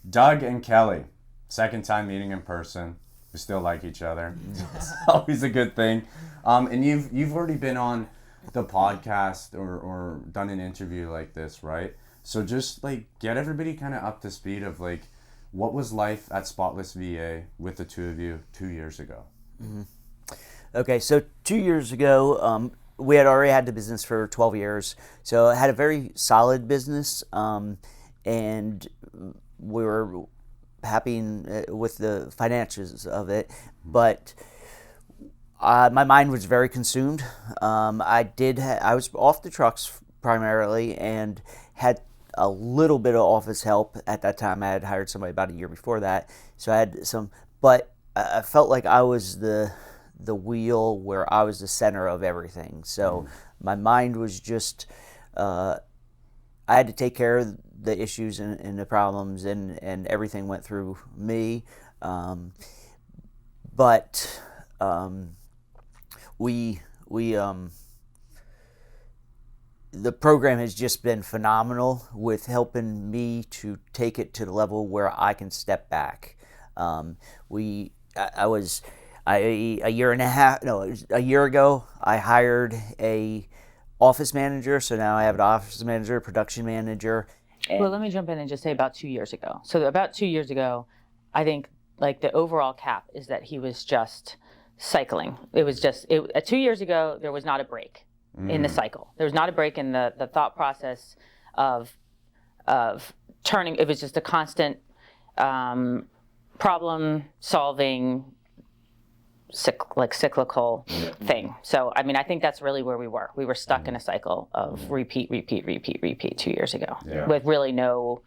Doug and Kelly, second time meeting in person. We still like each other. It's always a good thing. And you've already been on the podcast or done an interview like this, right? So just like get everybody kind of up to speed of like what was life at Spotless VA with the two of you 2 years ago. Okay, so 2 years ago, we had already had the business for 12 years. So I had a very solid business, and we were happy with the finances of it. But my mind was very consumed. I was off the trucks primarily and had a little bit of office help at that time. I had hired somebody about a year before that. So I had some, but I felt like I was the wheel where I was the center of everything. So my mind was just, I had to take care of the issues and the problems, and everything went through me. But the program has just been phenomenal with helping me to take it to the level where I can step back. A year ago, I hired a office manager. So now I have an office manager, production manager. Well, let me jump in and just say about 2 years ago. So about 2 years ago, I think like the overall cap is that he was just cycling. It was just 2 years ago, there was not a break in the cycle. There was not a break in the thought process of turning. It was just a constant problem solving, cyclical thing. So, I mean, I think that's really where we were. We were stuck in a cycle of repeat 2 years ago with really no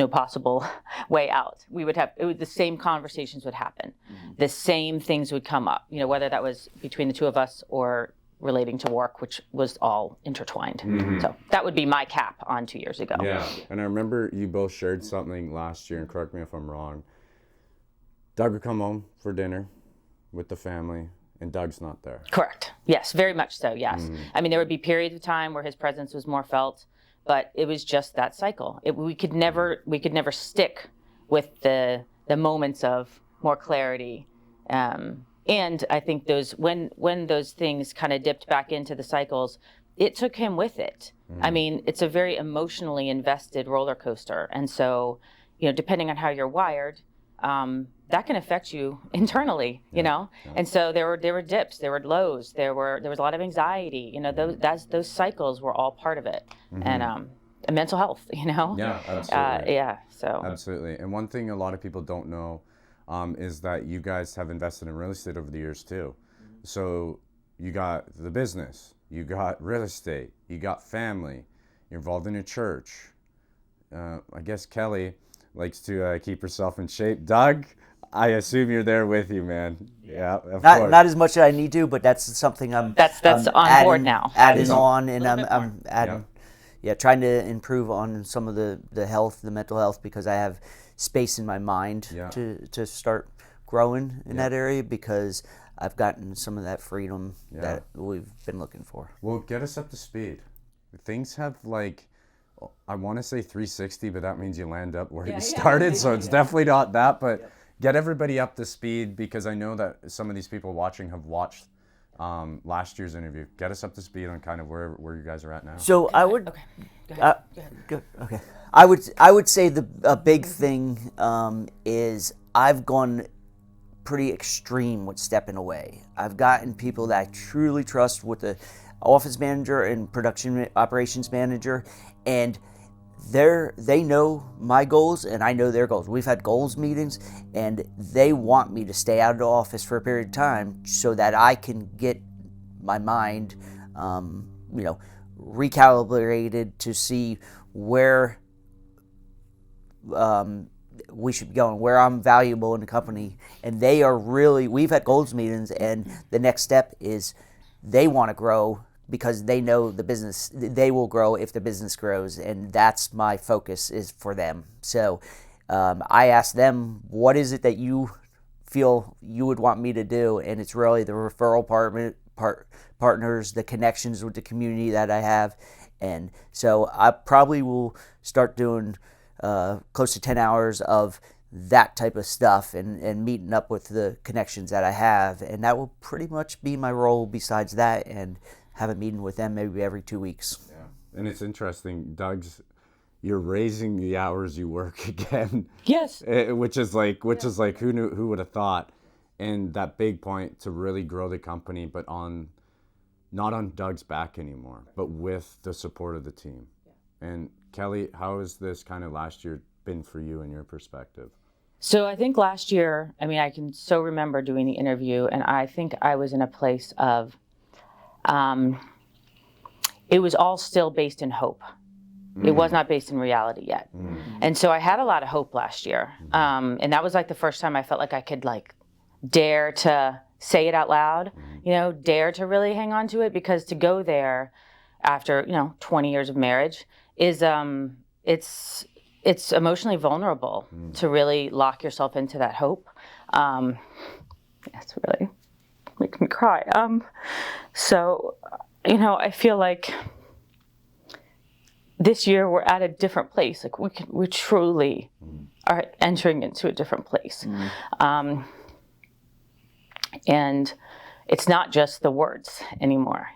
possible way out. The same conversations would happen. The same things would come up, whether that was between the two of us or relating to work, which was all intertwined. So that would be my cap on 2 years ago. Yeah, and I remember you both shared something last year, and correct me if I'm wrong. Doug would come home for dinner with the family, and Doug's not there. Correct. Yes, very much so, yes. I mean, there would be periods of time where his presence was more felt, but it was just that cycle. We could never stick with the moments of more clarity. And I think when those things kind of dipped back into the cycles, it took him with it. I mean, it's a very emotionally invested roller coaster. And so, depending on how you're wired, that can affect you internally, Yeah. And so there were dips, there were lows, there was a lot of anxiety. Those cycles were all part of it, and mental health. Yeah, absolutely. So absolutely. And one thing a lot of people don't know is that you guys have invested in real estate over the years too. So you got the business, you got real estate, you got family, you're involved in a church. I guess Kelly likes to keep herself in shape. Doug, I assume you're there with you, man. Yeah, of course. Not as much as I need to, but that's something I'm on board now. Adding on, and I'm adding. Yeah, trying to improve on some of the mental health, because I have space in my mind to start growing in that area, because I've gotten some of that freedom that we've been looking for. Well, get us up to speed. Things have I want to say 360, but that means you land up where you started, so it's definitely not that, but get everybody up to speed, because I know that some of these people watching have watched last year's interview. Get us up to speed on kind of where you guys are at now. So I would, okay. Go ahead. Good. Okay. I would say a big thing is I've gone pretty extreme with stepping away. I've gotten people that I truly trust with the office manager and production operations manager, and they know my goals and I know their goals. We've had goals meetings, and they want me to stay out of the office for a period of time so that I can get my mind, recalibrated to see where we should be going, where I'm valuable in the company. And we've had goals meetings, and the next step is they want to grow, because they know the business, they will grow if the business grows, and that's my focus is for them. So I asked them, what is it that you feel you would want me to do? And it's really the referral partners, the connections with the community that I have. And so I probably will start doing close to 10 hours of that type of stuff and meeting up with the connections that I have. And that will pretty much be my role besides that, and have a meeting with them maybe every 2 weeks. Yeah. And it's interesting, you're raising the hours you work again. Yes. Which is like who would have thought? And that big point to really grow the company, but not on Doug's back anymore, but with the support of the team. Yeah. And Kelly, how has this kind of last year been for you in your perspective? So I think last year, I mean, I can so remember doing the interview, and I think I was in a place of, it was all still based in hope. It was not based in reality yet. And so I had a lot of hope last year. And that was like the first time I felt like I could like dare to say it out loud, dare to really hang on to it, because to go there after, 20 years of marriage is, it's emotionally vulnerable to really lock yourself into that hope. It's really makes me cry. So, I feel like this year we're at a different place. Like we truly are entering into a different place. And it's not just the words anymore,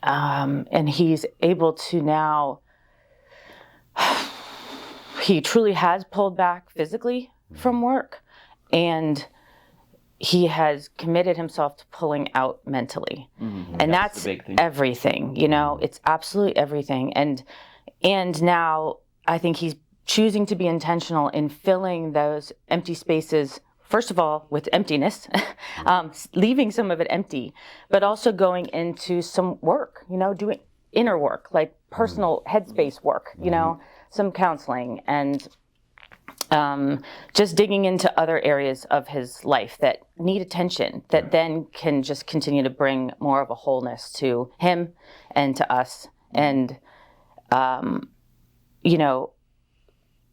and he's able to now, he truly has pulled back physically from work, and he has committed himself to pulling out mentally. And that's the big thing. Everything, it's absolutely everything. And now I think he's choosing to be intentional in filling those empty spaces, first of all, with emptiness, leaving some of it empty, but also going into some work, doing inner work, like personal headspace work, some counseling, and just digging into other areas of his life that need attention, that then can just continue to bring more of a wholeness to him and to us. And,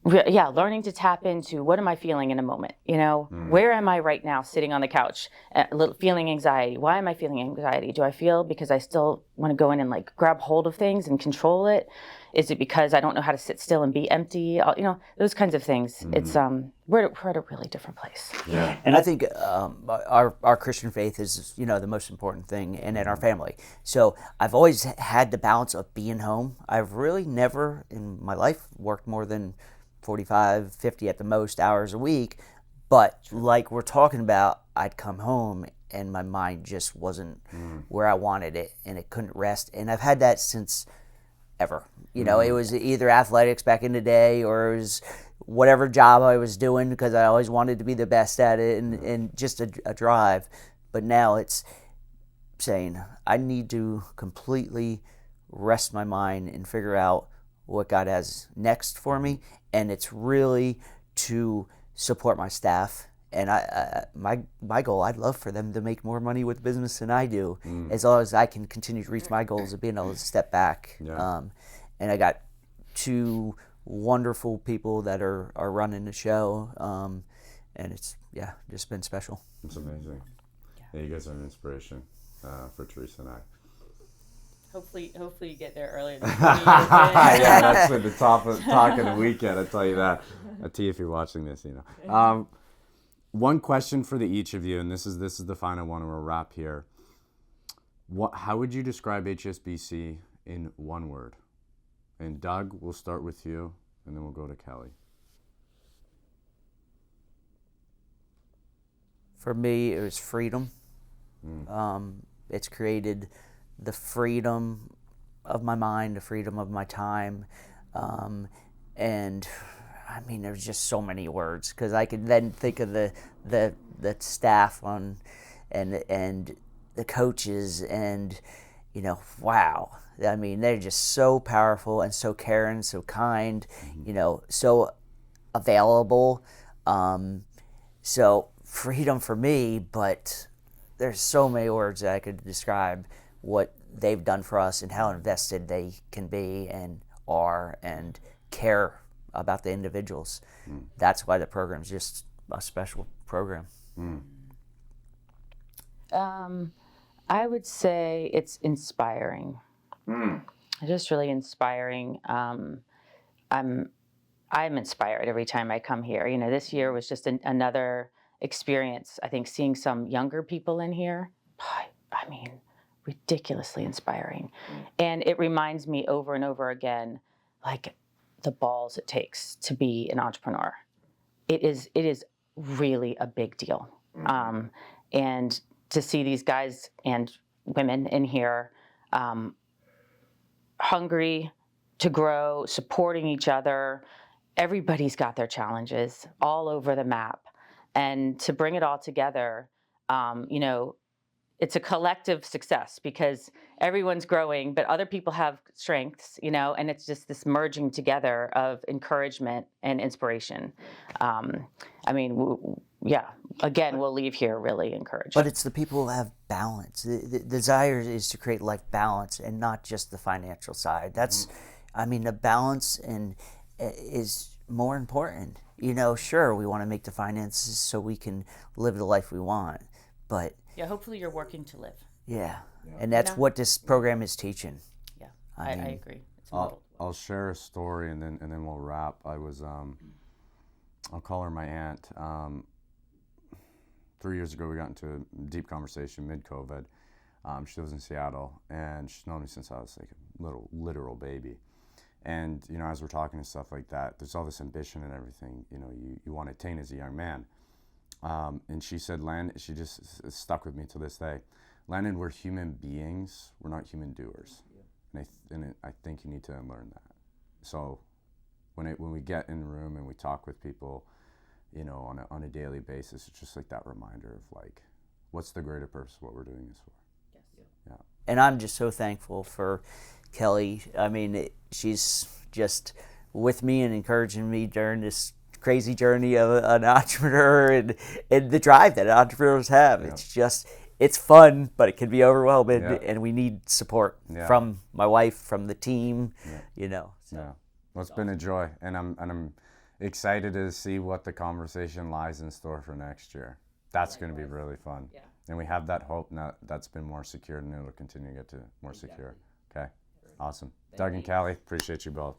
learning to tap into what am I feeling in a moment? Where am I right now sitting on the couch, feeling anxiety? Why am I feeling anxiety? Do I feel because I still want to go in and like grab hold of things and control it? Is it because I don't know how to sit still and be empty? Those kinds of things. It's we're at a really different place. Yeah. And I think our Christian faith is the most important thing, and in our family. So I've always had the balance of being home. I've really never in my life worked more than 45, 50 at the most hours a week. But like we're talking about, I'd come home and my mind just wasn't where I wanted it, and it couldn't rest. And I've had that since ever. It was either athletics back in the day, or it was whatever job I was doing, because I always wanted to be the best at it, and just a drive. But now it's saying I need to completely rest my mind and figure out what God has next for me. And it's really to support my staff. And my goal, I'd love for them to make more money with business than I do, as long as I can continue to reach my goals of being able to step back. Yeah. And I got two wonderful people that are running the show, and it's just been special. It's amazing. Yeah, you guys are an inspiration for Teresa and I. Hopefully you get there earlier than 20 years. Yeah, that's at the talk of the weekend. I tell you that. T, if you're watching this, One question for each of you, and this is the final one, and we'll wrap here. How would you describe HSBC in one word? And Doug, we'll start with you, and then we'll go to Kelly. For me, it was freedom. It's created the freedom of my mind, the freedom of my time, and I mean, there's just so many words, because I could then think of the staff and the coaches, and wow. I mean, they're just so powerful and so caring, so kind, so available. So freedom for me, but there's so many words that I could describe what they've done for us and how invested they can be and are and care about the individuals. That's why the program's just a special program. I would say it's inspiring. Just really inspiring. I'm inspired every time I come here. You know, this year was just another experience. I think seeing some younger people in here, I mean, ridiculously inspiring. And it reminds me over and over again, like the balls it takes to be an entrepreneur. It is really a big deal. And to see these guys and women in here hungry to grow, supporting each other. Everybody's got their challenges all over the map. And to bring it all together, you know, it's a collective success because everyone's growing, but other people have strengths, you know, and it's just this merging together of encouragement and inspiration. I mean, yeah, again, we'll leave here really encouraged. But it's the people who have balance. The desire is to create life balance and not just the financial side. That's, I mean, the balance and is more important. You know, sure, we want to make the finances so we can live the life we want, but yeah, hopefully you're working to live. yeah. And that's what this program is teaching. Yeah, I agree. It's I'll share a story and then we'll wrap. I was I'll call her my aunt. 3 years ago, we got into a deep conversation mid-COVID. She lives in Seattle, and she's known me since I was like a little literal baby. And you know, as we're talking and stuff like that, there's all this ambition and everything, you know, you want to attain as a young man. And she said, she just stuck with me to this day. Landon, we're human beings. We're not human doers. Yeah. And I think you need to unlearn that. So when we get in the room and we talk with people, you know, on a daily basis, it's just like that reminder of like, what's the greater purpose of what we're doing this for? Yes. Yeah. And I'm just so thankful for Kelly. I mean, she's just with me and encouraging me during this crazy journey of an entrepreneur and the drive that entrepreneurs have. Yeah. It's just, it's fun, but it can be overwhelming, and we need support from my wife, from the team, you know. So. Yeah, well, it's been a joy, and I'm excited to see what the conversation lies in store for next year. That's going to be really fun. Yeah. And we have that hope now that's been more secured, and it'll continue to get to more secure. Okay, awesome. Doug and Callie, appreciate you both.